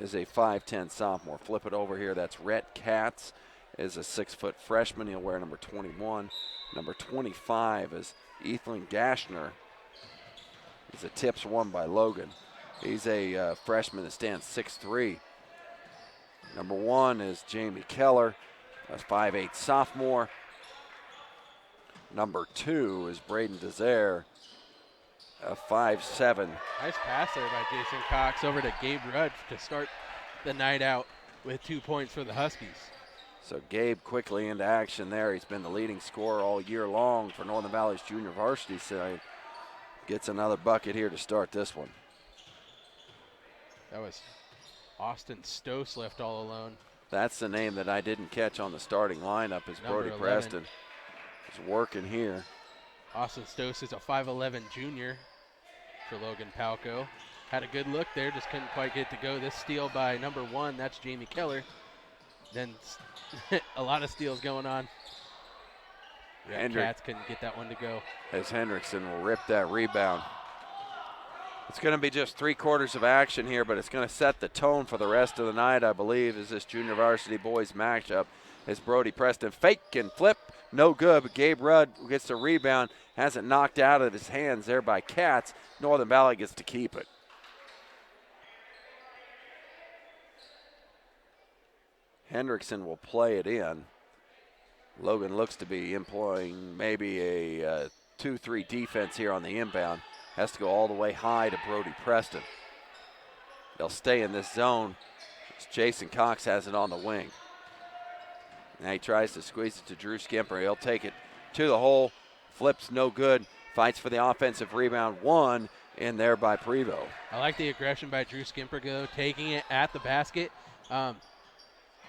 is a 5'10 sophomore. Flip it over here. That's Rhett Katz, is a 6-foot freshman. He'll wear number 21. Number 25 is Ethan Gashner. He's a tips won by Logan. He's a freshman that stands 6'3". Number 1 is Jamie Keller, a 5'8 sophomore. Number 2 is Braden Desire, a 5'7". Nice pass there by Jason Cox over to Gabe Rudd to start the night out with 2 points for the Huskies. So Gabe quickly into action there. He's been the leading scorer all year long for Northern Valley's junior varsity side. Gets another bucket here to start this one. That was Austin Stose left all alone. That's the name that I didn't catch on the starting lineup as Number Brody 11. Preston is working here. Austin Stose is a 5'11 junior for Logan Palco. Had a good look there, just couldn't quite get to go. This steal by number 1, that's Jamie Keller. Then a lot of steals going on. Yeah, Cats couldn't get that one to go. As Hendrickson will rip that rebound. It's going to be just 3 quarters of action here, but it's going to set the tone for the rest of the night, I believe, as this junior varsity boys matchup. As Brody Preston fake and flip, no good, but Gabe Rudd gets the rebound, has it knocked out of his hands there by Katz. Northern Valley gets to keep it. Hendrickson will play it in. Logan looks to be employing maybe a 2-3 defense here on the inbound. Has to go all the way high to Brody Preston. They'll stay in this zone as Jason Cox has it on the wing. Now he tries to squeeze it to Drew Skimper. He'll take it to the hole. Flips no good. Fights for the offensive rebound. 1 in there by Prevost. I like the aggression by Drew Skimper, though, taking it at the basket.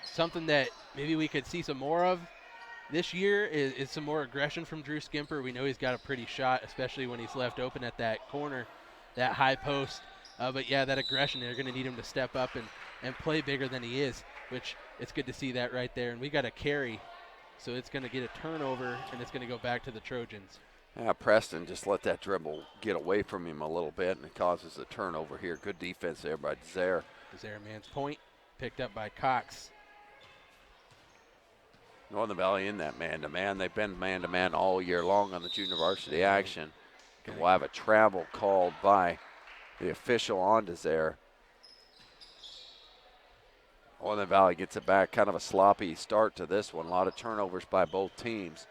Something that maybe we could see some more of this year is some more aggression from Drew Skimper. We know he's got a pretty shot, especially when he's left open at that corner, that high post. But, yeah, that aggression, they're going to need him to step up and play bigger than he is, which it's good to see that right there. And we got a carry, so it's going to get a turnover, and it's going to go back to the Trojans. Preston just let that dribble get away from him a little bit, and it causes a turnover here. Good defense there by Desire. Desire man's point, picked up by Cox. Northern Valley in that man-to-man. They've been man-to-man all year long on the junior varsity action. And we'll have a travel called by the official on Desire. Northern Valley gets it back. Kind of a sloppy start to this one. A lot of turnovers by both teams.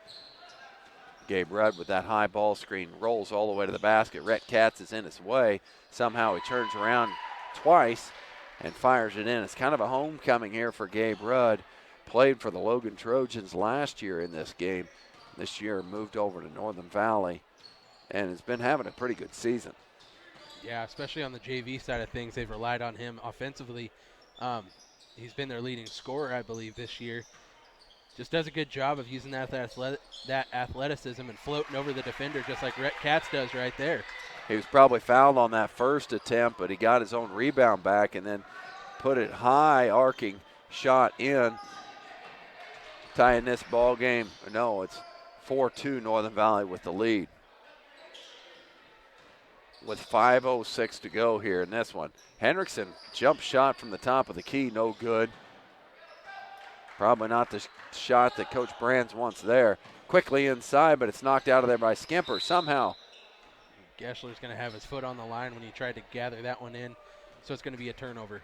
Gabe Rudd with that high ball screen rolls all the way to the basket. Rhett Katz is in his way. Somehow he turns around twice and fires it in. It's kind of a homecoming here for Gabe Rudd. Played for the Logan Trojans last year in this game. This year moved over to Northern Valley and has been having a pretty good season. Yeah, especially on the JV side of things, they've relied on him offensively. He's been their leading scorer, I believe, this year. Just does a good job of using that athleticism and floating over the defender just like Rhett Katz does right there. He was probably fouled on that first attempt, but he got his own rebound back and then put it high, arcing shot in. Tying this ball game, no, it's 4-2 Northern Valley with the lead. With 5:06 to go here in this one. Hendrickson jump shot from the top of the key, no good. Probably not the shot that Coach Brands wants there. Quickly inside, but it's knocked out of there by Skimper somehow. Gessler's going to have his foot on the line when he tried to gather that one in, so it's going to be a turnover.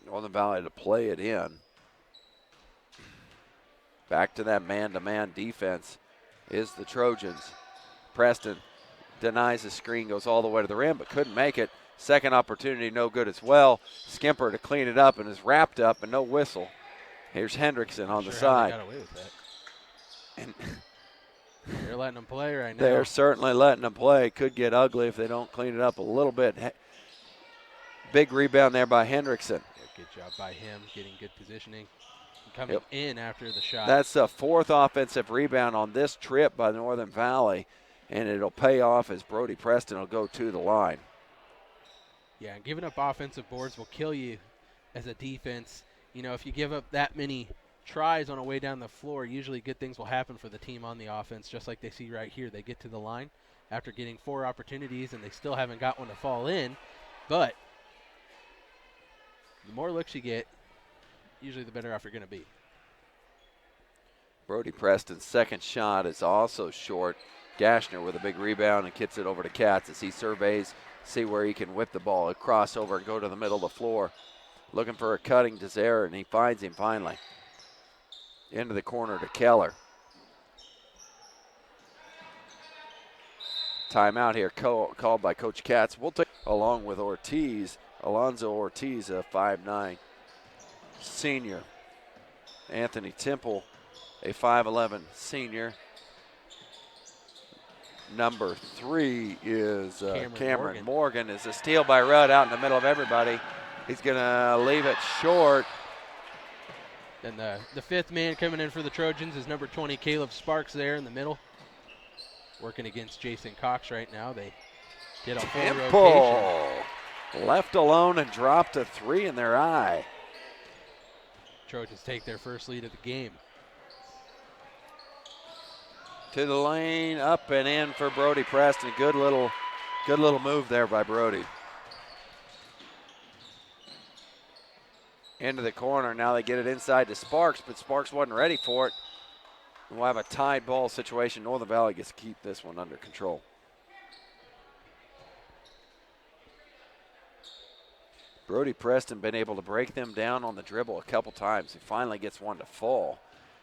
Northern Valley to play it in. Back to that man-to-man defense is the Trojans. Preston denies the screen, goes all the way to the rim, but couldn't make it. Second opportunity, no good as well. Skimper to clean it up and is wrapped up and no whistle. Here's Hendrickson on the side. How they got away with that. And they're letting them play right now. They're certainly letting them play. Could get ugly if they don't clean it up a little bit. Big rebound there by Hendrickson. Good job by him getting good positioning. Coming in after the shot. That's the 4th offensive rebound on this trip by Northern Valley, and it'll pay off as Brody Preston will go to the line. Yeah, and giving up offensive boards will kill you as a defense. You know, if you give up that many tries on a way down the floor, usually good things will happen for the team on the offense, just like they see right here. They get to the line, after getting 4 opportunities, and they still haven't got one to fall in. But the more looks you get, usually the better off you're going to be. Brody Preston's second shot is also short. Gashner with a big rebound and gets it over to Katz as he surveys, see where he can whip the ball, a crossover and go to the middle of the floor. Looking for a cutting Desire, and he finds him finally. Into the corner to Keller. Timeout here called by Coach Katz. We'll take along with Ortiz, Alonzo Ortiz, a 5'9" senior. Anthony Temple, a 5'11" senior. Number 3 is Cameron Morgan. Is a steal by Rudd out in the middle of everybody. He's going to leave it short. And the 5th man coming in for the Trojans is number 20, Caleb Sparks, there in the middle. Working against Jason Cox right now. They did a full rotation. Left alone and dropped a 3 in their eye. Trojans take their first lead of the game. To the lane, up and in for Brody Preston. Good little move there by Brody. Into the corner. Now they get it inside to Sparks, but Sparks wasn't ready for it. We'll have a tied ball situation. Northern Valley gets to keep this one under control. Brody Preston been able to break them down on the dribble a couple times. He finally gets one to fall.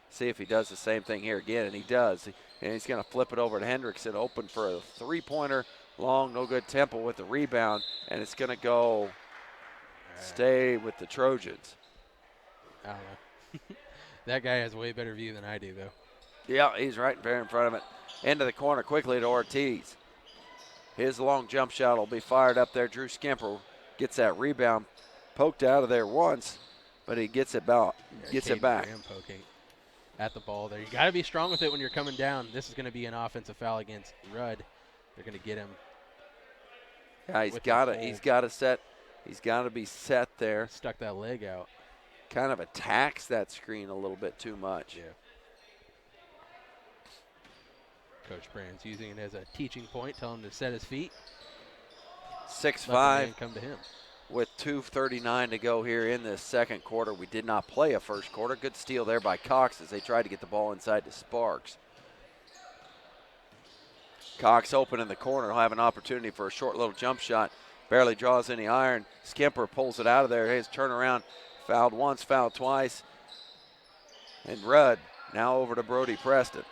See if he does the same thing here again, and he does. And he's going to flip it over to Hendrickson, open for a 3-pointer. Long, no good. Temple with the rebound, and it's going to go stay with the Trojans. I don't know. That guy has a way better view than I do, though. Yeah, he's right there in front of it. Into the corner quickly to Ortiz. His long jump shot will be fired up there. Drew Skimper gets that rebound, poked out of there once, but he gets it back. Poking at the ball there. You got to be strong with it when you're coming down. This is going to be an offensive foul against Rudd. They're going to get him. Yeah, he's got to be set there. Stuck that leg out. Kind of attacks that screen a little bit too much. Yeah. Coach Brand's using it as a teaching point, telling him to set his feet. 6'5", come to him. With 2:39 to go here in the second quarter. We did not play a first quarter. Good steal there by Cox as they tried to get the ball inside to Sparks. Cox open in the corner. He'll have an opportunity for a short little jump shot. Barely draws any iron. Skimper pulls it out of there. His turnaround. Fouled once, fouled twice. And Rudd now over to Brody Preston.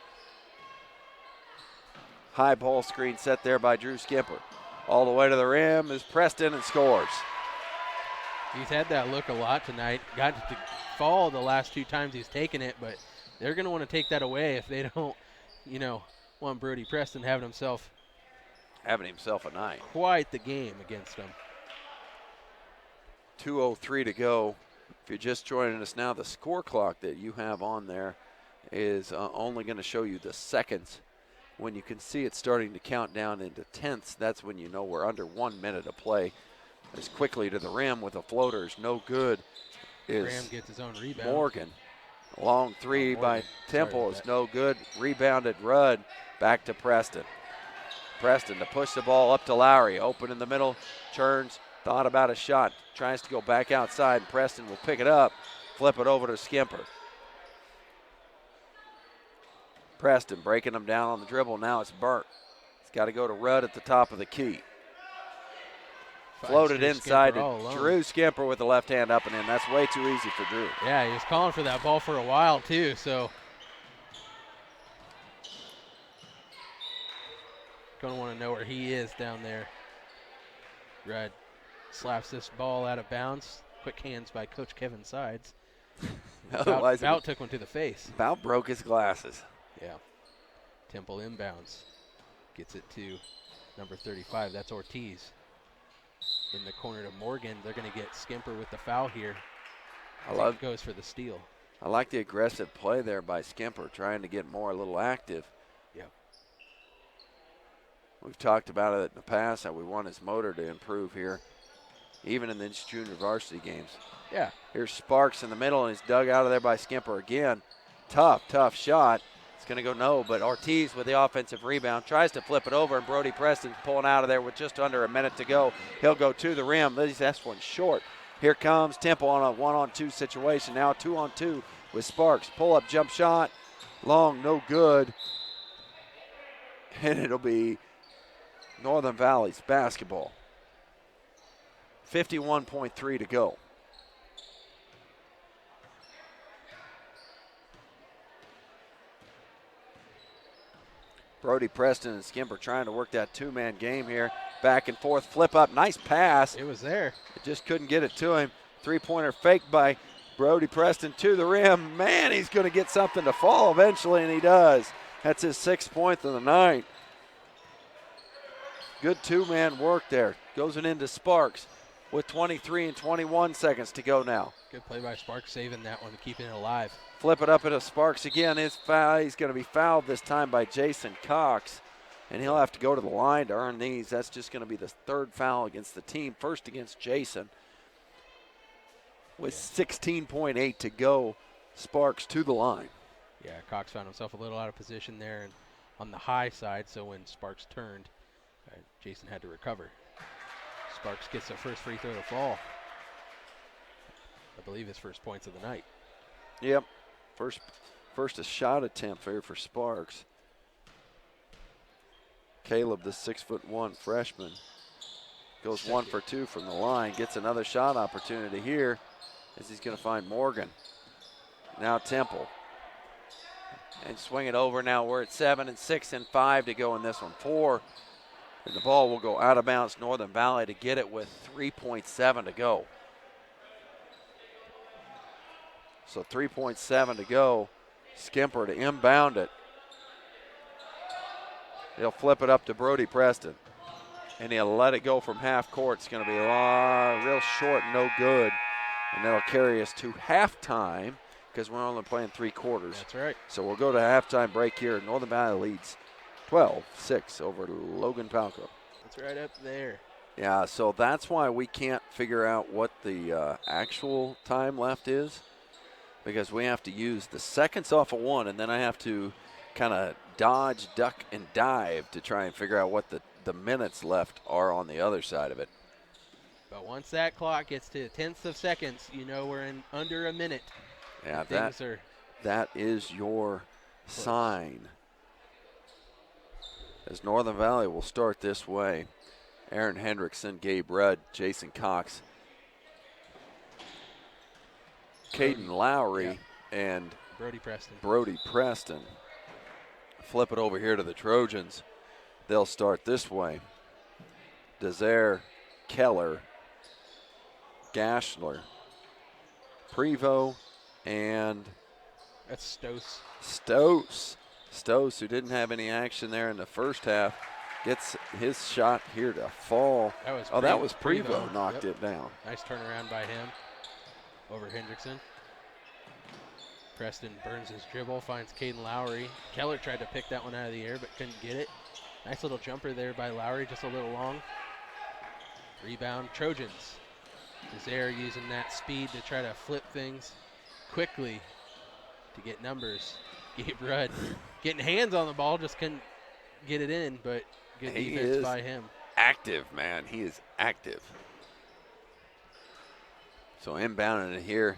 High ball screen set there by Drew Skimper. All the way to the rim is Preston and scores. He's had that look a lot tonight. Got to fall the last 2 times he's taken it, but they're going to want to take that away if they don't, want Brody Preston having himself a night. Quite the game against them. 2:03 to go. If you're just joining us now, the score clock that you have on there is only going to show you the seconds. When you can see it starting to count down into tenths, that's when you know we're under 1 minute of play. As quickly to the rim with a floater is no good. Graham gets his own rebound. Morgan. Long 3 by Temple is no good. Rebounded Rudd. Back to Preston. Preston to push the ball up to Lowry. Open in the middle. Turns. Thought about a shot. Tries to go back outside. And Preston will pick it up. Flip it over to Skimper. Preston breaking them down on the dribble. Now it's Burnt. He's got to go to Rudd at the top of the key. Floated inside to Drew Skimper with the left hand up and in. That's way too easy for Drew. Yeah, he was calling for that ball for a while too, so. Going to want to know where he is down there. Rudd slaps this ball out of bounds. Quick hands by Coach Kevin Sides. About took one to the face. About broke his glasses. Yeah. Temple inbounds. Gets it to number 35. That's Ortiz. In the corner to Morgan. They're going to get Skimper with the foul here. Goes for the steal. I like the aggressive play there by Skimper, trying to get more a little active. Yep. We've talked about it in the past, how we want his motor to improve here, even in these junior varsity games. Yeah. Here's Sparks in the middle, and he's dug out of there by Skimper again. Tough shot. It's going to go no, but Ortiz with the offensive rebound tries to flip it over, and Brody Preston's pulling out of there with just under a minute to go. He'll go to the rim. That's one short. Here comes Temple on a 1-on-2 situation. Now 2-on-2 with Sparks. Pull up jump shot. Long, no good. And it'll be Northern Valley's basketball. 51.3 to go. Brody Preston and Skimper trying to work that two-man game here. Back and forth, flip up, nice pass. It was there. It just couldn't get it to him. Three-pointer faked by Brody Preston to the rim. Man, he's going to get something to fall eventually, and he does. That's his 6th point of the night. Good two-man work there. Goes it into Sparks with 23 and 21 seconds to go now. Good play by Sparks, saving that one, keeping it alive. Flip it up into Sparks again. He's going to be fouled this time by Jason Cox, and he'll have to go to the line to earn these. That's just going to be the 3rd foul against the team, first against Jason. With 16.8 to go, Sparks to the line. Yeah, Cox found himself a little out of position there and on the high side, so when Sparks turned, Jason had to recover. Sparks gets the first free throw to fall. I believe his first points of the night. Yep. First a shot attempt here for Sparks. Caleb, the 6'1" freshman, goes 1 for 2 from the line. Gets another shot opportunity here as he's going to find Morgan. Now Temple. And swing it over. Now we're at 7 and 6 and 5 to go in this one. 4. And the ball will go out of bounds Northern Valley to get it with 3.7 to go. So 3.7 to go. Skimper to inbound it. He'll flip it up to Brody Preston. And he'll let it go from half court. It's going to be real short, no good. And that'll carry us to halftime because we're only playing 3 quarters. That's right. So we'll go to halftime break here. Northern Valley leads 12-6 over Logan Palco. That's right up there. Yeah, so that's why we can't figure out what the actual time left is, because we have to use the seconds off of one, and then I have to kind of dodge, duck, and dive to try and figure out what the minutes left are on the other side of it. But once that clock gets to tenths of seconds, you know we're in under a minute. Yeah, that is your sign. As Northern Valley will start this way. Aaron Hendrickson, Gabe Rudd, Jason Cox, Caden Lowry, and Brody Preston. Flip it over here to the Trojans. They'll start this way. Desire, Keller, Gashler, Prevost, and that's Stose. Stose, who didn't have any action there in the first half, gets his shot here to fall. That was Prevost knocked it down. Nice turnaround by him over Hendrickson. Preston burns his dribble, finds Caden Lowry. Keller tried to pick that one out of the air but couldn't get it. Nice little jumper there by Lowry, just a little long. Rebound, Trojans. Desire using that speed to try to flip things quickly to get numbers. Gabe Rudd getting hands on the ball, just couldn't get it in, but good defense by him. Active, man. He is active. So inbounding it here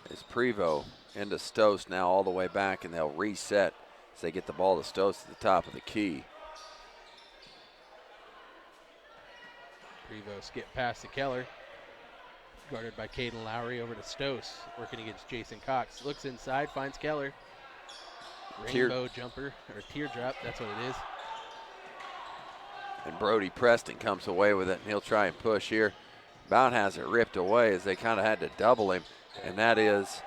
is Prevost into Stose now all the way back, and they'll reset as they get the ball to Stose at the top of the key. Prevost get past to Keller. Guarded by Caden Lowry over to Stose, working against Jason Cox. Looks inside, finds Keller. Rainbow jumper, or teardrop, that's what it is. And Brody Preston comes away with it, and he'll try and push here. About has it ripped away as they kind of had to double him, and that is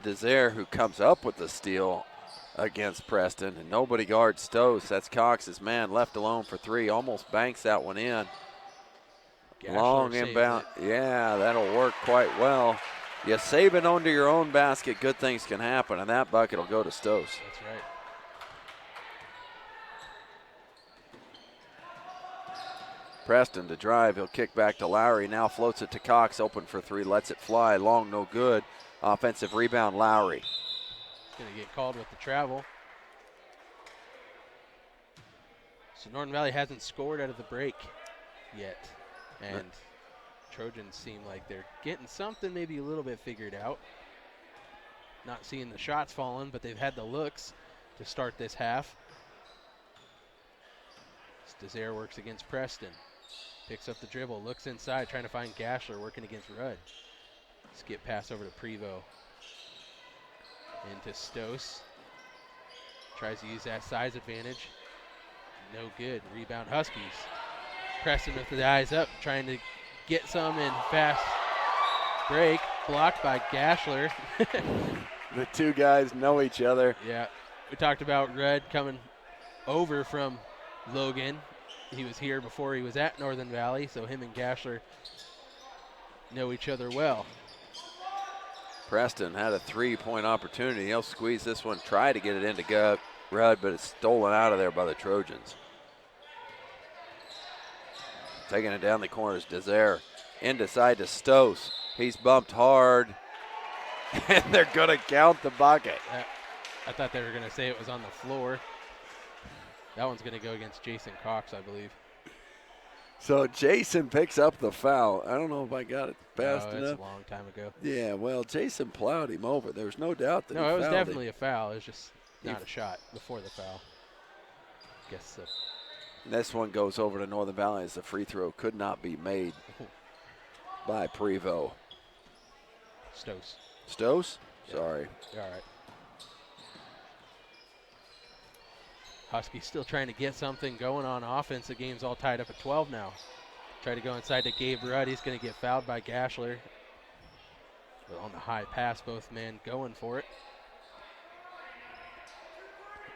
Desire who comes up with the steal against Preston, and nobody guards Stose. That's Cox's man, left alone for 3, almost banks that one in. Long inbound. Yeah, that'll work quite well. You save it onto your own basket, good things can happen, and that bucket will go to Stose. That's right. Preston to drive. He'll kick back to Lowry. Now floats it to Cox, open for 3, lets it fly. Long, no good. Offensive rebound, Lowry. He's going to get called with the travel. So Northern Valley hasn't scored out of the break yet. And Trojans seem like they're getting something maybe a little bit figured out. Not seeing the shots falling, but they've had the looks to start this half. Desire works against Preston. Picks up the dribble, looks inside, trying to find Gashler working against Rudd. Skip pass over to Prevost. Into Stos. Tries to use that size advantage. No good. Rebound Huskies. Preston with the eyes up, trying to get some in fast break. Blocked by Gashler. The two guys know each other. Yeah. We talked about Rudd coming over from Logan. He was here before he was at Northern Valley, so him and Gashler know each other well. Preston had a three-point opportunity. He'll squeeze this one, try to get it into Rudd, but it's stolen out of there by the Trojans. Taking it down the corners, Desire. Inside to Stos. He's bumped hard, and they're going to count the bucket. I thought they were going to say it was on the floor. That one's going to go against Jason Cox, I believe. So Jason picks up the foul. I don't know if I got it fast enough. It's a long time ago. Yeah, well, Jason plowed him over. There's no doubt that he fouled it was him. definitely a foul. It was just not a shot before the foul. Guess so. This one goes over to Northern Valley as the free throw could not be made by Prevost. Stos? Yeah. Sorry. All right. Huskies still trying to get something going on offense. The game's all tied up at 12 now. Try to go inside to Gabe Rudd. He's going to get fouled by Gashler. But on the high pass, both men going for it.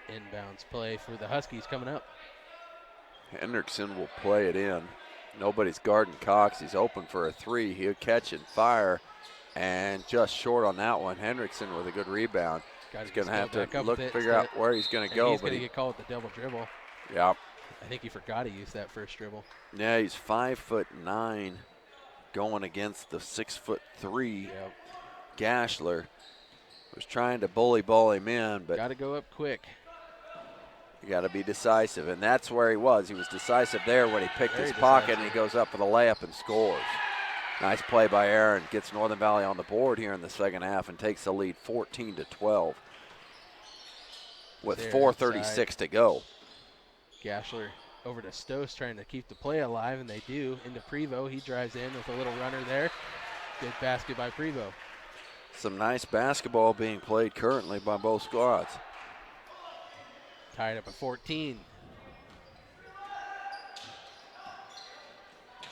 Inbounds play for the Huskies coming up. Hendrickson will play it in. Nobody's guarding Cox. He's open for a three. He'll catch and fire. And just short on that one. Hendrickson with a good rebound. He's going to have to figure out where he's going to go. He's going to get called with the double dribble. Yeah. I think he forgot to use that first dribble. Yeah, he's 5'9", going against the 6'3". Yep. Gashler was trying to bully ball him in, but got to go up quick. You got to be decisive, and that's where he was. He was decisive there when he picked his pocket, and he goes up for the layup and scores. Nice play by Aaron. Gets Northern Valley on the board here in the second half and takes the lead 14-12 with 4:36 to go. Gashler over to Stos trying to keep the play alive, and they do. Into Prevost. He drives in with a little runner there. Good basket by Prevost. Some nice basketball being played currently by both squads. Tied up at 14.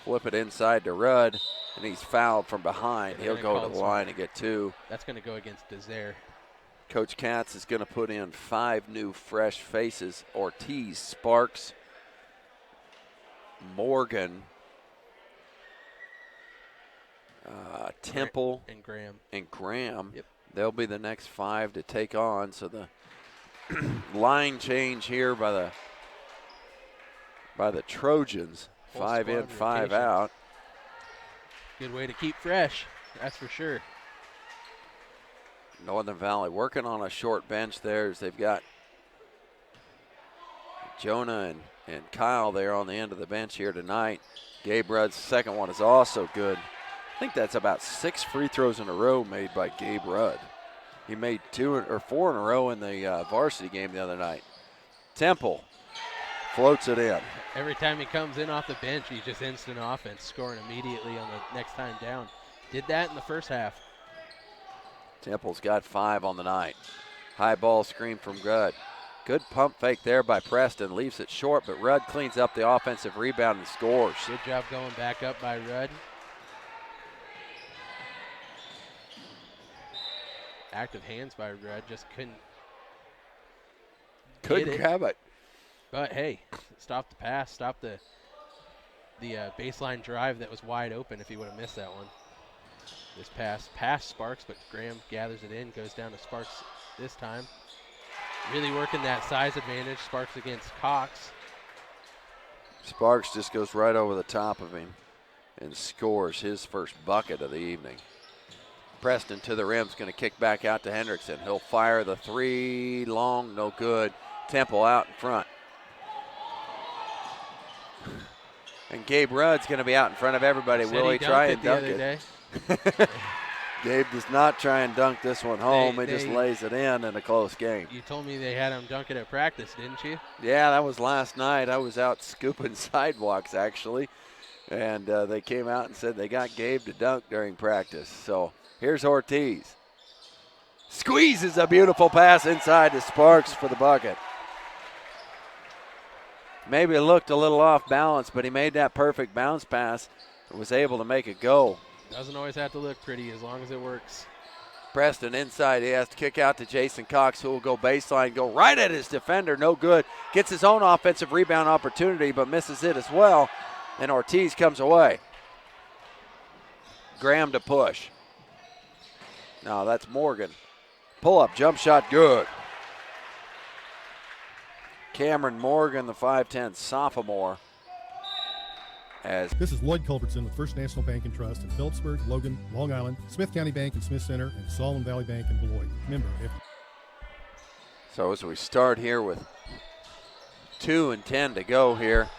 Flip it inside to Rudd, and he's fouled from behind. He'll go to the line and get two. That's going to go against Desire. Coach Katz is going to put in 5 new fresh faces. Ortiz, Sparks, Morgan, Temple, and Graham. Yep. They'll be the next 5 to take on. So the line change here by the Trojans. 5 in, 5 out. Good way to keep fresh, that's for sure. Northern Valley working on a short bench there as they've got Jonah and Kyle there on the end of the bench here tonight. Gabe Rudd's second one is also good. I think that's about 6 free throws in a row made by Gabe Rudd. He made 4 in a row in the varsity game the other night. Temple floats it in. Every time he comes in off the bench, he's just instant offense, scoring immediately on the next time down. Did that in the first half. Temple's got 5 on the night. High ball screen from Rudd. Good pump fake there by Preston. Leaves it short, but Rudd cleans up the offensive rebound and scores. Good job going back up by Rudd. Active hands by Rudd, just couldn't grab it. But hey, stop the pass, stop the baseline drive that was wide open if he would have missed that one. This pass past Sparks, but Graham gathers it in, goes down to Sparks this time. Really working that size advantage. Sparks against Cox. Sparks just goes right over the top of him and scores his first bucket of the evening. Preston to the rim is going to kick back out to Hendrickson. He'll fire the three, long, no good. Temple out in front. And Gabe Rudd's going to be out in front of everybody. Will he try and dunk it? Gabe does not try and dunk this one home. He just lays it in a close game. You told me they had him dunk it at practice, didn't you? Yeah, that was last night. I was out scooping sidewalks, actually. And they came out and said they got Gabe to dunk during practice. So here's Ortiz. Squeezes a beautiful pass inside to Sparks for the bucket. Maybe it looked a little off balance, but he made that perfect bounce pass and was able to make it go. Doesn't always have to look pretty as long as it works. Preston inside. He has to kick out to Jason Cox, who will go baseline, go right at his defender. No good. Gets his own offensive rebound opportunity, but misses it as well. And Ortiz comes away. Graham to push. No, that's Morgan. Pull-up jump shot, good. Cameron Morgan, the 5'10 sophomore. This is Lloyd Culbertson with First National Bank and Trust in Phillipsburg, Logan, Long Island, Smith County Bank and Smith Center, and Solomon Valley Bank in Beloit. Member. So as we start here with 2:10 to go here,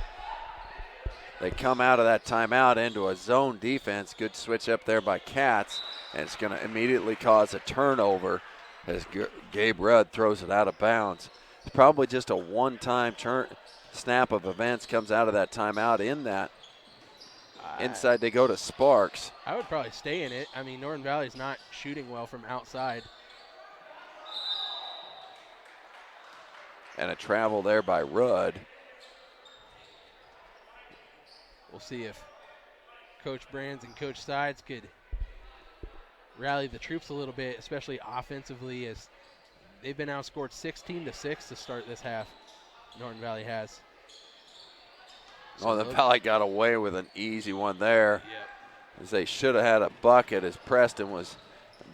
they come out of that timeout into a zone defense. Good switch up there by Katz, and it's going to immediately cause a turnover as Gabe Rudd throws it out of bounds. It's probably just a one-time snap of events comes out of that timeout in that. Inside they go to Sparks. I would probably stay in it. I mean, Northern Valley's not shooting well from outside. And a travel there by Rudd. We'll see if Coach Brands and Coach Sides could rally the troops a little bit, especially offensively, as they've been outscored 16-6 to start this half. Northern Valley has. Northern Valley got away with an easy one there. Yep. As they should have had a bucket as Preston was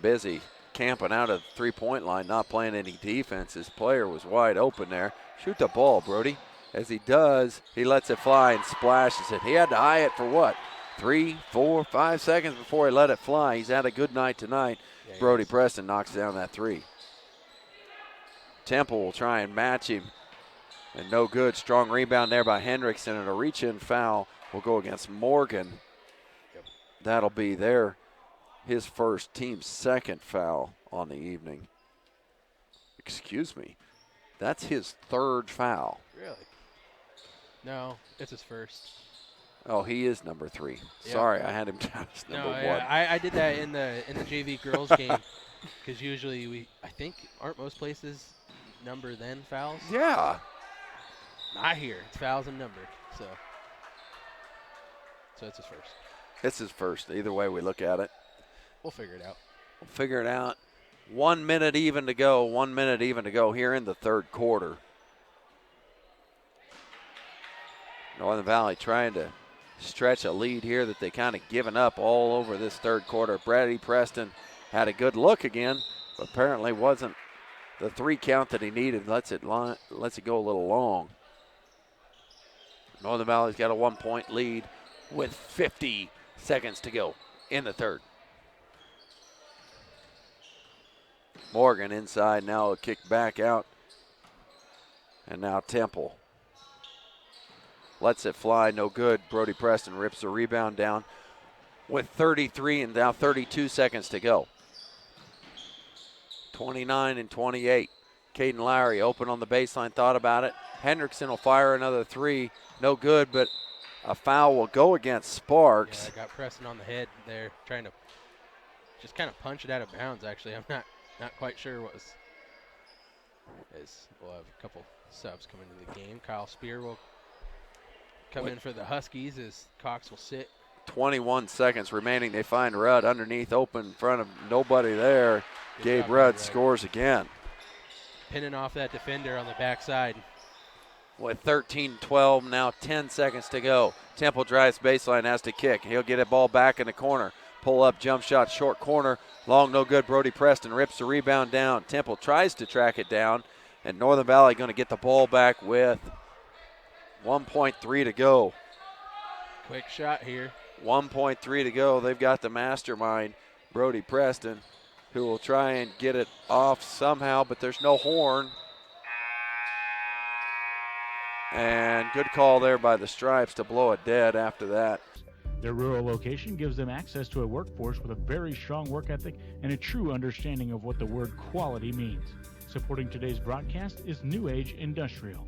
busy camping out of the three-point line, not playing any defense. His player was wide open there. Shoot the ball, Brody. As he does, he lets it fly and splashes it. He had to eye it for what? 3, 4, 5 seconds before he let it fly. He's had a good night tonight. Yeah, Brody Preston knocks down that three. Temple will try and match him. And no good. Strong rebound there by Hendrickson, and a reach-in foul will go against Morgan. Yep. That'll be his first, team's second foul on the evening. Excuse me. That's his third foul. Really? No, it's his first. Oh, he is number 3. Yep. Sorry, I had him down as number 1. I did that in the JV girls game because usually I think aren't most places number then fouls? Yeah. Not here. It's fouls and numbered. So it's his first. It's his first. Either way we look at it. We'll figure it out. 1 minute even to go. 1 minute even to go here in the third quarter. Northern Valley trying to stretch a lead here that they kind of given up all over this third quarter. Brady Preston had a good look again, but apparently wasn't the 3 count that he needed. Lets it go a little long. Northern Valley's got a 1-point lead with 50 seconds to go in the third. Morgan inside, now a kick back out. And now Temple lets it fly, no good. Brody Preston rips the rebound down with 33 and now 32 seconds to go. 29 and 28. Caden Lowry open on the baseline, thought about it. Hendrickson will fire another 3. No good, but a foul will go against Sparks. Yeah, I got Preston on the head there, trying to just kind of punch it out of bounds, actually. I'm not quite sure what was. We'll have a couple subs coming into the game. Kyle Spear will come in for the Huskies as Cox will sit. 21 seconds remaining. They find Rudd underneath, open in front of nobody there. Gabe Rudd scores again. Pinning off that defender on the backside. With 13-12, now 10 seconds to go. Temple drives baseline, has to kick. He'll get a ball back in the corner. Pull up, jump shot, short corner. Long, no good. Brody Preston rips the rebound down. Temple tries to track it down, and Northern Valley going to get the ball back with 1.3 to go. Quick shot here. 1.3 to go. They've got the mastermind. Brody Preston, who will try and get it off somehow, but there's no horn. And good call there by the Stripes to blow it dead after that. Their rural location gives them access to a workforce with a very strong work ethic and a true understanding of what the word quality means. Supporting today's broadcast is New Age Industrial.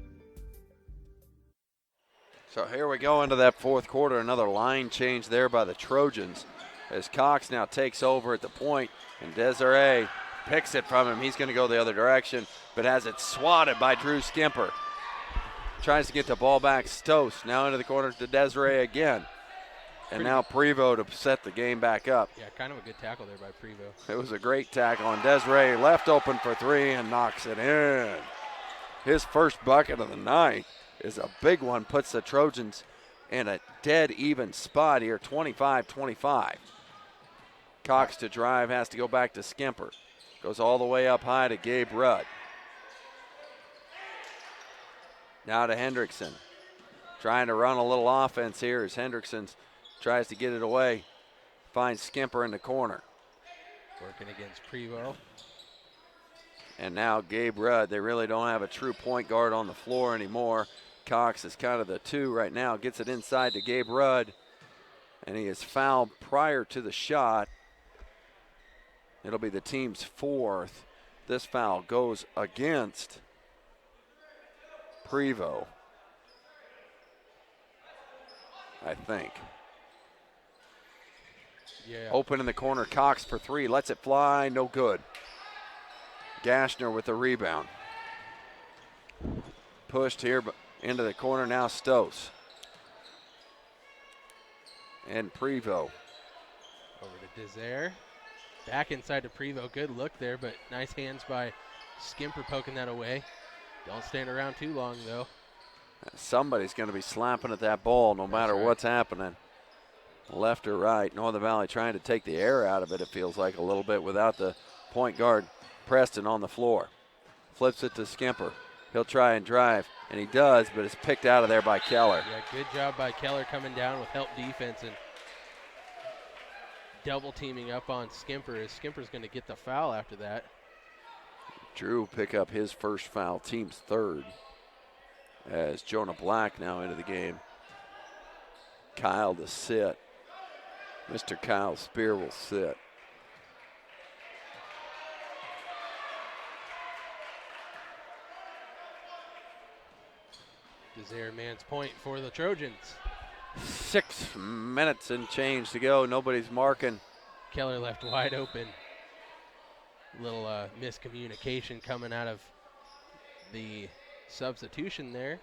So here we go into that fourth quarter. Another line change there by the Trojans as Cox now takes over at the point, and Desiree picks it from him. He's going to go the other direction, but has it swatted by Drew Skimper. Tries to get the ball back. Stos now into the corner to Desiree again. And now Prevost to set the game back up. Yeah, kind of a good tackle there by Prevost. It was a great tackle on Desiree. Left open for three and knocks it in. His first bucket of the night is a big one. Puts the Trojans in a dead even spot here, 25-25. Cox to drive, has to go back to Skimper. Goes all the way up high to Gabe Rudd. Now to Hendrickson. Trying to run a little offense here as Hendrickson tries to get it away. Finds Skimper in the corner. Working against Prevost. And now Gabe Rudd. They really don't have a true point guard on the floor anymore. Cox is kind of the two right now. Gets it inside to Gabe Rudd. And he is fouled prior to the shot. It'll be the team's fourth. This foul goes against Prevost, I think. Yeah. Open in the corner, Cox for three, lets it fly, no good. Gashner with the rebound. Pushed here into the corner, now Stos. And Prevost. Over to Desire. Back inside to Prevost, good look there, but nice hands by Skimper poking that away. Don't stand around too long though. Somebody's going to be slapping at that ball no matter what's happening. Left or right. Northern Valley trying to take the air out of it, it feels like a little bit, without the point guard Preston on the floor. Flips it to Skimper. He'll try and drive, and he does, but it's picked out of there by Keller. Yeah, good job by Keller coming down with help defense and double teaming up on Skimper, as Skimper's going to get the foul after that. Drew pick up his first foul, team's third, as Jonah Black now into the game. Kyle to sit. Mr. Kyle Spear will sit. Desire man's point for the Trojans. 6 minutes and change to go. Nobody's marking. Keller left wide open. Little miscommunication coming out of the substitution there.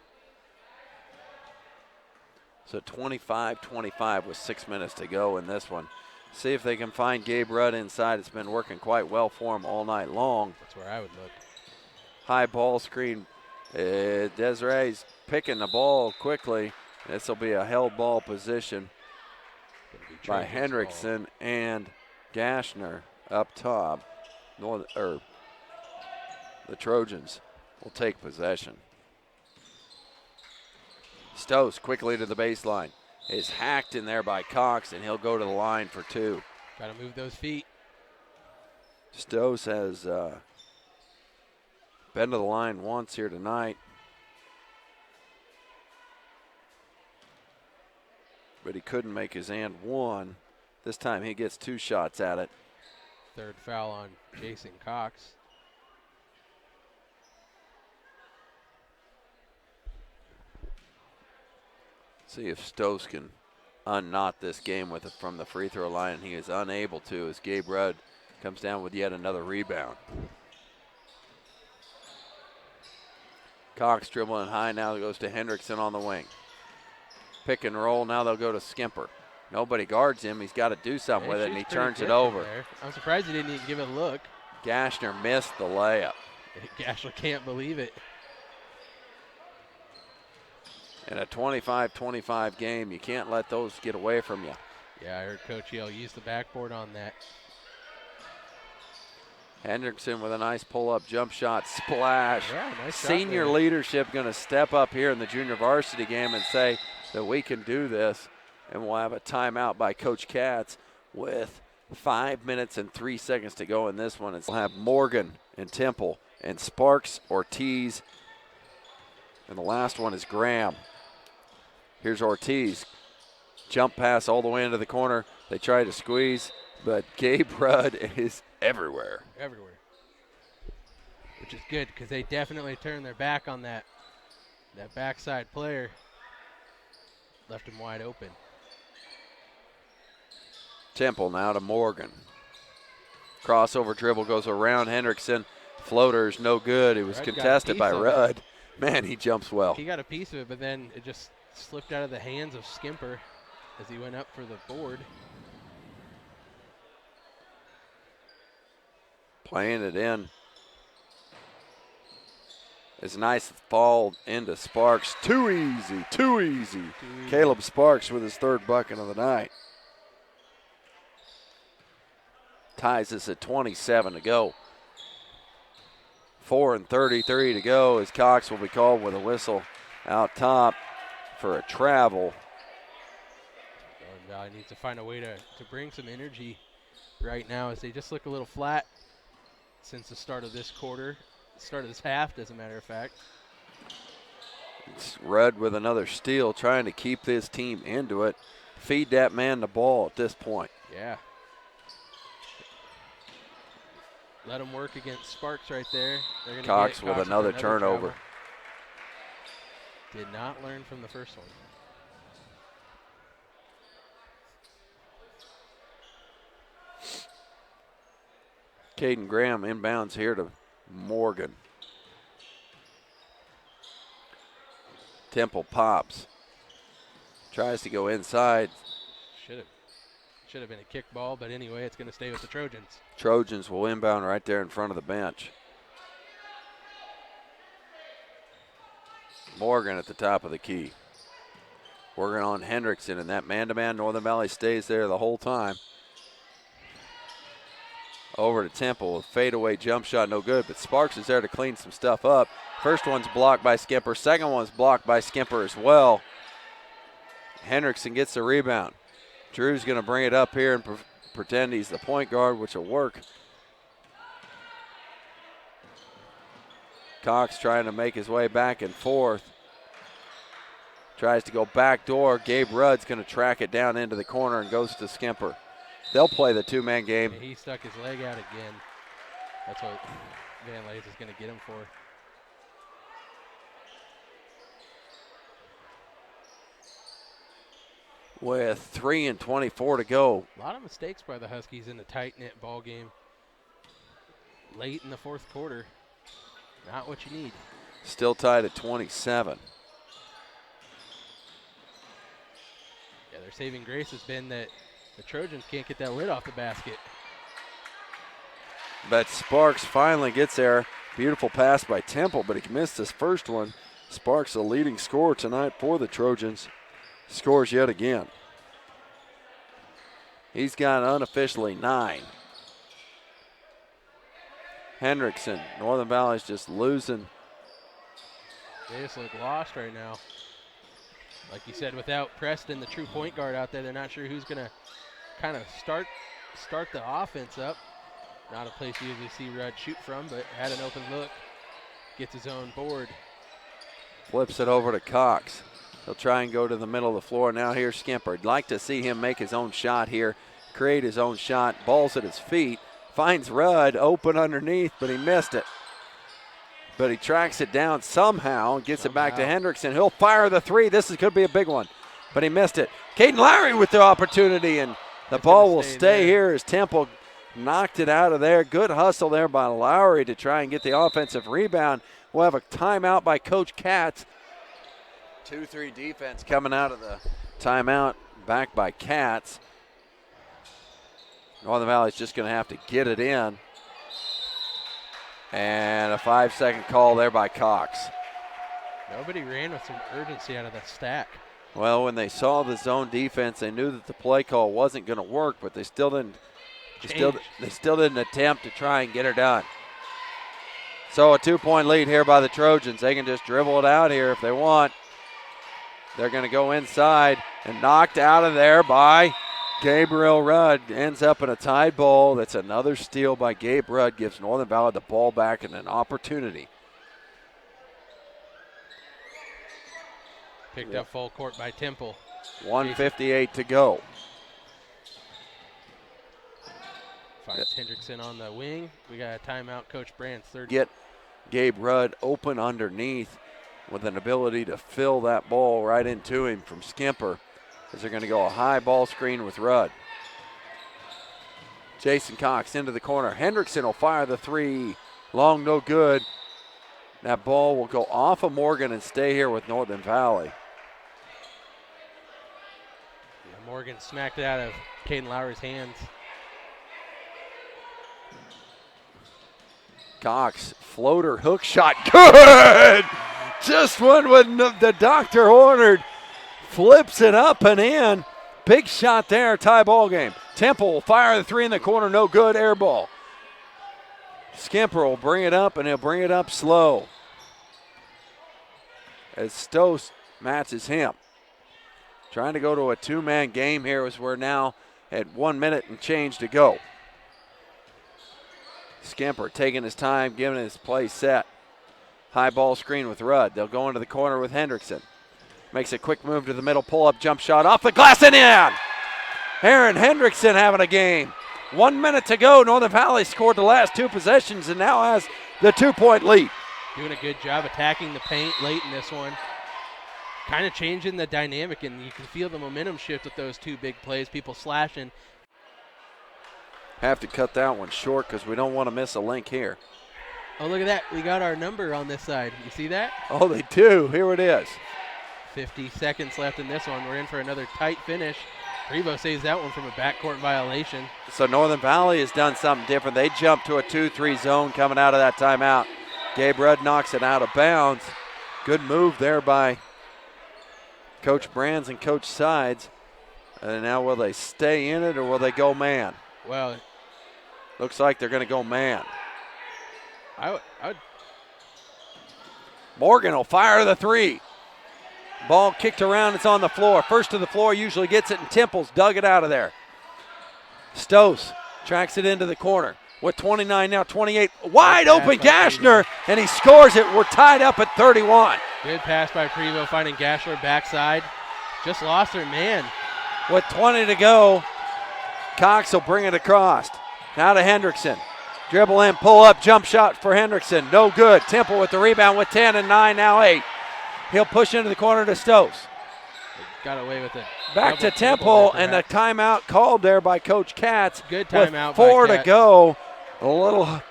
So 25-25 with 6 minutes to go in this one. See if they can find Gabe Rudd inside. It's been working quite well for him all night long. That's where I would look. High ball screen. Desiree's picking the ball quickly. This will be a held ball position by Hendrickson and Gashner up top. The Trojans will take possession. Stos quickly to the baseline. Is hacked in there by Cox, and he'll go to the line for two. Got to move those feet. Stos has been to the line once here tonight, but he couldn't make his and one. This time he gets 2 shots at it. Third foul on Jason Cox. See if Stos can unknot this game with it from the free throw line. He is unable to, as Gabe Rudd comes down with yet another rebound. Cox dribbling high, now goes to Hendrickson on the wing. Pick and roll, now they'll go to Skimper. Nobody guards him, he's got to do something with it, and he turns it over. I'm surprised he didn't even give it a look. Gashner missed the layup. Gashner can't believe it. In a 25-25 game, you can't let those get away from you. Yeah, I heard Coach Yale use the backboard on that. Hendrickson with a nice pull-up jump shot, splash. Yeah, nice shot Senior there. leadership going to step up here in the junior varsity game and say that we can do this, and we'll have a timeout by Coach Katz with 5 minutes and 3 seconds to go in this one. We'll have Morgan and Temple and Sparks, Ortiz, and the last one is Graham. Here's Ortiz. Jump pass all the way into the corner. They try to squeeze, but Gabe Rudd is everywhere. Everywhere. Which is good because they definitely turned their back on that backside player. Left him wide open. Temple now to Morgan. Crossover dribble goes around Hendrickson. Floater's no good. It was contested by Rudd. Man, he jumps well. He got a piece of it, but then it just slipped out of the hands of Skimper as he went up for the board. Playing it in. It's a nice fall into Sparks. Too easy, too easy. Caleb Sparks with his third bucket of the night. Ties us at 27 to go. 4:33 to go as Cox will be called with a whistle out top for a travel. Northern Valley needs to find a way to bring some energy right now as they just look a little flat since the start of this quarter. Start of this half, as a matter of fact. It's Rudd with another steal, trying to keep this team into it. Feed that man the ball at this point. Yeah. Let him work against Sparks right there. Cox with another turnover. Did not learn from the first one. Caden Graham inbounds here to Morgan. Temple pops. Tries to go inside. Should have been a kick ball, but anyway, it's going to stay with the Trojans. Trojans will inbound right there in front of the bench. Morgan at the top of the key. Working on Hendrickson, and that man-to-man Northern Valley stays there the whole time. Over to Temple, a fadeaway jump shot, no good, but Sparks is there to clean some stuff up. First one's blocked by Skimper, second one's blocked by Skimper as well. Hendrickson gets the rebound. Drew's going to bring it up here and pretend he's the point guard, which will work. Cox trying to make his way back and forth. Tries to go back door. Gabe Rudd's going to track it down into the corner and goes to Skimper. They'll play the two-man game. Yeah, he stuck his leg out again. That's what Van Lays is going to get him for. With 3:24 to go. A lot of mistakes by the Huskies in the tight-knit ball game. Late in the fourth quarter. Not what you need. Still tied at 27. Yeah, their saving grace has been that the Trojans can't get that lid off the basket. But Sparks finally gets there. Beautiful pass by Temple, but he missed his first one. Sparks, the leading scorer tonight for the Trojans, scores yet again. He's got unofficially 9. Hendrickson, Northern Valley's just losing. They just look lost right now. Like you said, without Preston, the true point guard out there, they're not sure who's going to kind of start the offense up. Not a place you usually see Rudd shoot from, but had an open look. Gets his own board. Flips it over to Cox. He'll try and go to the middle of the floor. Now here's Skimper. I'd like to see him make his own shot here, create his own shot. Ball's at his feet. Finds Rudd open underneath, but he missed it. But he tracks it down somehow and gets it back to Hendrickson. He'll fire the three. This could be a big one, but he missed it. Caden Lowry with the opportunity, and the ball will stay here as Temple knocked it out of there. Good hustle there by Lowry to try and get the offensive rebound. We'll have a timeout by Coach Katz. 2-3 defense coming out of the timeout, back by Katz. Northern Valley's just going to have to get it in. And a 5-second call there by Cox. Nobody ran with some urgency out of the stack. Well, when they saw the zone defense, they knew that the play call wasn't going to work, but they still didn't. They still didn't attempt to try and get her done. So a 2-point lead here by the Trojans. They can just dribble it out here if they want. They're going to go inside and knocked out of there by Gabriel Rudd ends up in a tied ball. That's another steal by Gabe Rudd. Gives Northern Valley the ball back and an opportunity. Picked up full court by Temple. 1:58 to go. Finds Hendrickson on the wing. We got a timeout. Coach Brandt's third. Get Gabe Rudd open underneath with an ability to fill that ball right into him from Skimper, as they're going to go a high ball screen with Rudd. Jason Cox into the corner. Hendrickson will fire the three. Long, no good. That ball will go off of Morgan and stay here with Northern Valley. Yeah, Morgan smacked it out of Caden Lowry's hands. Cox, floater, hook shot, good! Just one when the doctor ordered. Flips it up and in. Big shot there, tie ball game. Temple will fire the three in the corner, no good, air ball. Skimper will bring it up, and he'll bring it up slow, as Stoss matches him. Trying to go to a two-man game here as we're now at 1 minute and change to go. Skimper taking his time, giving his play set. High ball screen with Rudd. They'll go into the corner with Hendrickson. Makes a quick move to the middle, pull-up jump shot off the glass and in! Aaron Hendrickson having a game. 1 minute to go. Northern Valley scored the last two possessions and now has the 2-point lead. Doing a good job attacking the paint late in this one. Kind of changing the dynamic, and you can feel the momentum shift with those two big plays. People slashing. Have to cut that one short because we don't want to miss a link here. Oh, look at that. We got our number on this side. You see that? Oh, they do. Here it is. 50 seconds left in this one. We're in for another tight finish. Prevo saves that one from a backcourt violation. So Northern Valley has done something different. They jumped to a 2-3 zone coming out of that timeout. Gabe Rudd knocks it out of bounds. Good move there by Coach Brands and Coach Sides. And now will they stay in it or will they go man? Well, looks like they're going to go man. I would. Morgan will fire the three. Ball kicked around, it's on the floor. First to the floor usually gets it, and Temple's dug it out of there. Stoss tracks it into the corner. With 29 now, 28. Wide open Gashner, and he scores it. We're tied up at 31. Good pass by Prevo, finding Gashler backside. Just lost her man. With 20 to go, Cox will bring it across. Now to Hendrickson. Dribble in, pull up, jump shot for Hendrickson. No good. Temple with the rebound with 10 and 9, now 8. He'll push into the corner to Stoss. Got away with it. Back to Temple, and the timeout called there by Coach Katz. Good timeout. With 4 to go. A little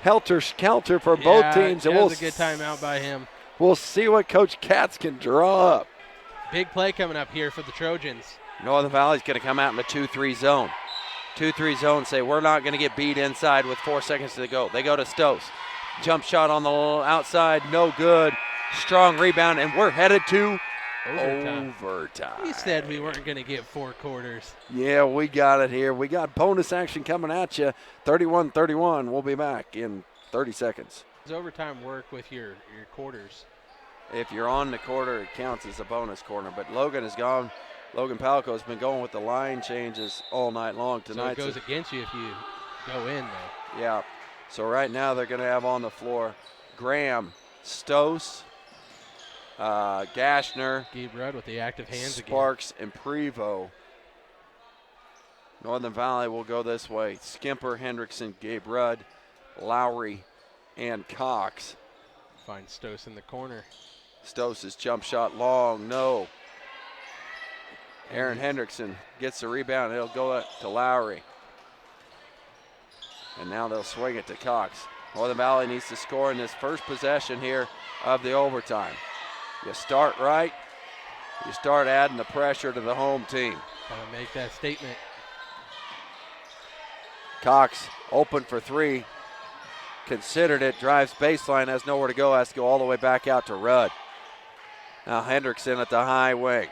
helter-skelter for both teams. That was a good timeout by him. We'll see what Coach Katz can draw up. Big play coming up here for the Trojans. Northern Valley's going to come out in the 2-3 zone. 2-3 zone, say we're not going to get beat inside with 4 seconds to go. They go to Stoss. Jump shot on the outside, no good. Strong rebound, and we're headed to overtime. We said we weren't going to get 4 quarters. Yeah, we got it here. We got bonus action coming at you. 31-31. We'll be back in 30 seconds. Does overtime work with your quarters? If you're on the quarter, it counts as a bonus quarter. But Logan has gone. Logan Palco has been going with the line changes all night long tonight. So it goes against you if you go in, though. Yeah. So right now they're going to have on the floor Graham, Stoss, Gashner, Gabe Rudd with the active hands Sparks, and Prevo. Northern Valley will go this way. Skimper, Hendrickson, Gabe Rudd, Lowry, and Cox. Find Stoss in the corner. Stoss's jump shot long, no. Aaron Hendrickson gets the rebound. He'll go to Lowry. And now they'll swing it to Cox. Northern Valley needs to score in this first possession here of the overtime. You start right, you start adding the pressure to the home team. Gotta make that statement. Cox open for three. Considered it, drives baseline, has nowhere to go, has to go all the way back out to Rudd. Now Hendrickson at the high wing.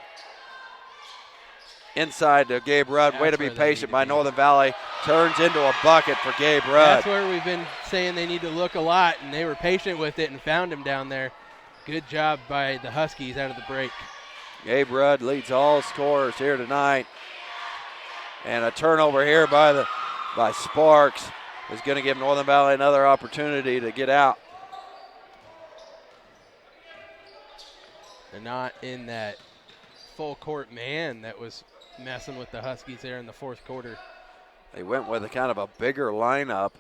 Inside to Gabe Rudd. Way to be patient by Northern Valley. Turns into a bucket for Gabe Rudd. That's where we've been saying they need to look a lot, and they were patient with it and found him down there. Good job by the Huskies out of the break. Gabe Rudd leads all scorers here tonight. And a turnover here by Sparks is going to give Northern Valley another opportunity to get out. They're not in that full court man that was messing with the Huskies there in the fourth quarter. They went with a kind of a bigger lineup.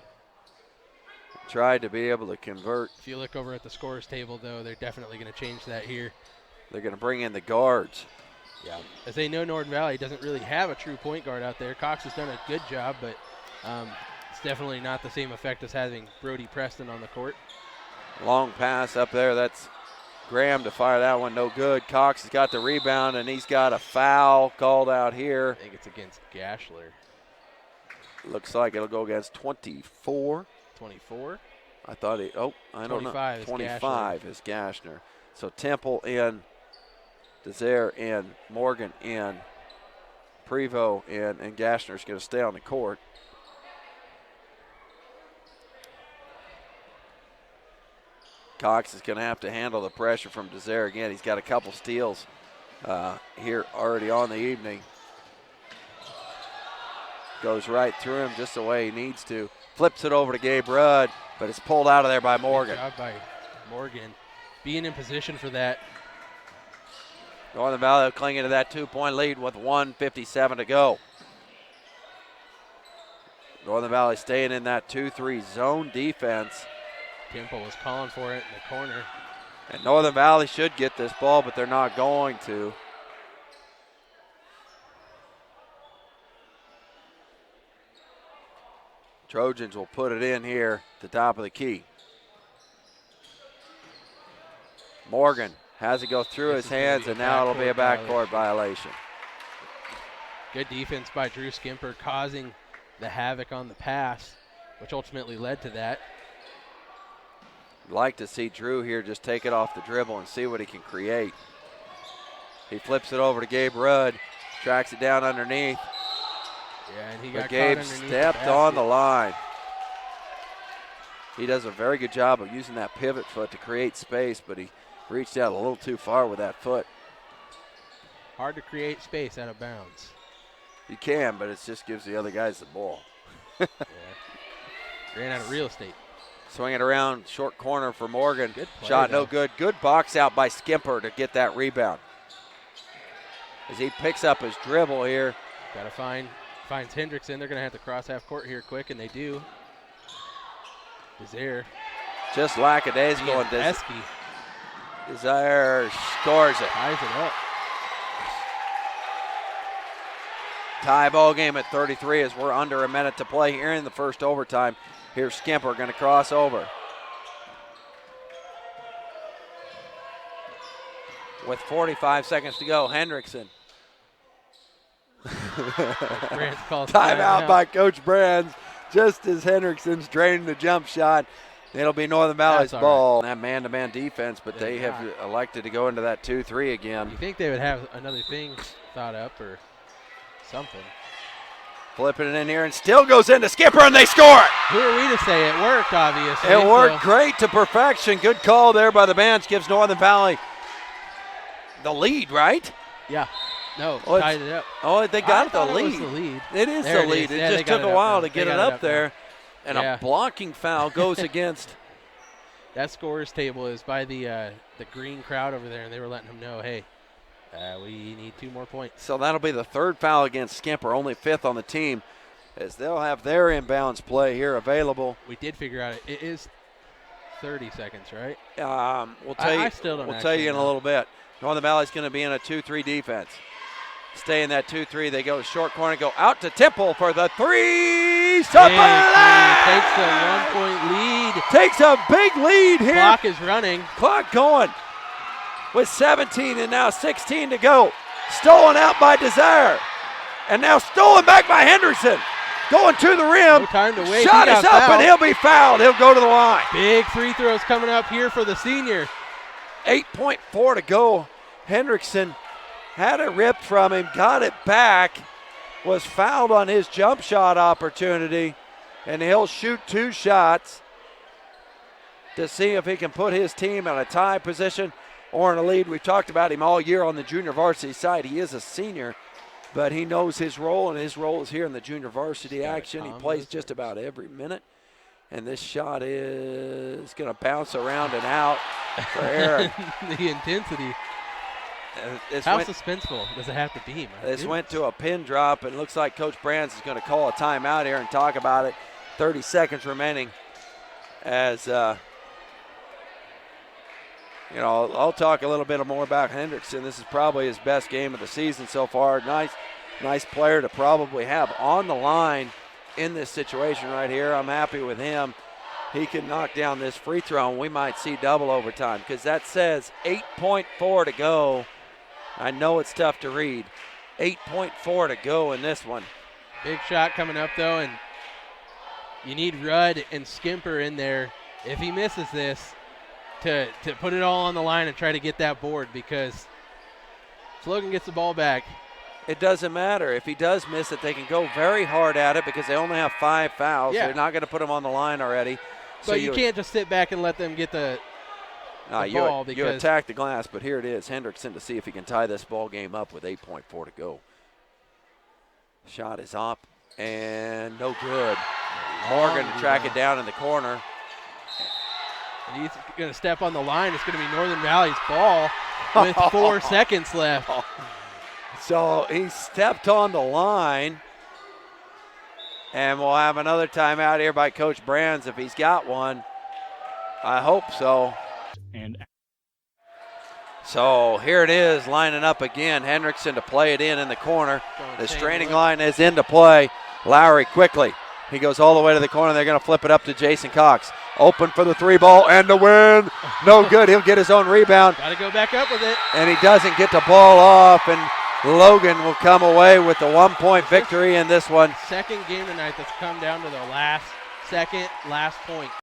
Tried to be able to convert. If you look over at the scorers table, though, they're definitely going to change that here. They're going to bring in the guards. Yeah. As they know, Northern Valley doesn't really have a true point guard out there. Cox has done a good job, but it's definitely not the same effect as having Brody Preston on the court. Long pass up there. That's Graham to fire that one. No good. Cox has got the rebound, and he's got a foul called out here. I think it's against Gashler. Looks like it'll go against 24. 24. I thought I don't know. 25 25 is Gashner. So Temple in, Desire in, Morgan in, Prevost in, and Gashner's going to stay on the court. Cox is going to have to handle the pressure from Desire again. He's got a couple steals here already on the evening. Goes right through him just the way he needs to. Flips it over to Gabe Rudd, but it's pulled out of there by Morgan. Good job by Morgan. Being in position for that. Northern Valley clinging to that 2-point lead with 1:57 to go. Northern Valley staying in that 2-3 zone defense. Temple was calling for it in the corner. And Northern Valley should get this ball, but they're not going to. Trojans will put it in here at the top of the key. Morgan has it go through his hands, and now it'll be a backcourt violation. Good defense by Drew Skimper, causing the havoc on the pass, which ultimately led to that. Like to see Drew here just take it off the dribble and see what he can create. He flips it over to Gabe Rudd, tracks it down underneath. Yeah, and he but got Gabe caught underneath stepped the on the line. He does a very good job of using that pivot foot to create space, but he reached out a little too far with that foot. Hard to create space out of bounds. You can, but it just gives the other guys the ball. Yeah. Ran out of real estate. Swing it around, short corner for Morgan. Good play, shot though. no good. Good box out by Skimper to get that rebound. As he picks up his dribble here. Got to finds Hendrickson. They're going to have to cross half court here quick, and they do. Desire. Just lackadaisical. And Esky Desire scores it. ties it up. Tie ball game at 33 as we're under a minute to play here in the first overtime. Here's Skimper going to cross over. With 45 seconds to go, Hendrickson. Timeout by Coach Brands, just as Hendrickson's draining the jump shot. It'll be Northern Valley's ball. Right. That man-to-man defense, but they have elected to go into that 2-3 again. You think they would have another thing thought up or something? Flipping it in here and still goes into Skipper, and they score it. Who are we to say? It worked, obviously. It worked great to perfection. Good call there by the bench. Gives Northern Valley the lead, right? Yeah. No, tied it up. Oh, they got the lead. It was the lead. It is there the lead. Yeah, it just took a while to get it up there. Now. And a blocking foul goes against. That scorer's table is by the green crowd over there, and they were letting them know, hey, we need 2 more points. So that'll be the 3rd foul against Skimper, only 5th on the team, as they'll have their inbounds play here available. We did figure out it is 30 seconds, right? We'll tell you. I still don't. We'll tell you in a little bit. Northern Valley's going to be in a 2-3 defense. Stay in that 2-3. They go short corner, go out to Temple for the 3. Takes a 1-point lead. Takes a big lead here. Clock is running. Clock going with 17 and now 16 to go. Stolen out by Desire. And now stolen back by Henderson. Going to the rim. No time to wait. Shot is up and he'll be fouled. He'll go to the line. Big free throws coming up here for the senior. 8.4 to go. Hendrickson had it ripped from him, got it back, was fouled on his jump shot opportunity, and he'll shoot 2 shots to see if he can put his team in a tie position or in a lead. We've talked about him all year on the junior varsity side. He is a senior. but he knows his role, and his role is here in the junior varsity Just gotta action. He calm plays those just nerves. about every minute. And this shot is going to bounce around and out for Aaron. The intensity. This How went, suspenseful does it have to be, man? this went to a pin drop, and it looks like Coach Brands is going to call a timeout here and talk about it. 30 seconds remaining as, I'll talk a little bit more about Hendrickson. This is probably his best game of the season so far. Nice player to probably have on the line in this situation right here. I'm happy with him. He can knock down this free throw, and we might see double overtime because that says 8.4 to go. I know it's tough to read. 8.4 to go in this one. Big shot coming up, though, and you need Rudd and Skimper in there if he misses this to put it all on the line and try to get that board, because if Logan gets the ball back, it doesn't matter. If he does miss it, they can go very hard at it because they only have 5 fouls. Yeah. They're not going to put him on the line already. but you can't just sit back and let them get the ball, you because attack the glass, but here it is. Hendrickson to see if he can tie this ball game up with 8.4 to go. Shot is up and no good. Morgan to track it down in the corner. and he's going to step on the line. It's going to be Northern Valley's ball with 4 seconds left. So he stepped on the line, and we'll have another timeout here by Coach Brands if he's got one. I hope so. And So here it is, lining up again. Hendrickson to play it in the corner. The straining line is into play. Lowry quickly. He goes all the way to the corner. They're going to flip it up to Jason Cox. Open for the 3 ball and the win. No good. He'll get his own rebound. Got to go back up with it. And he doesn't get the ball off. And Logan will come away with the 1-point victory in this one. Second game tonight that's come down to the last point.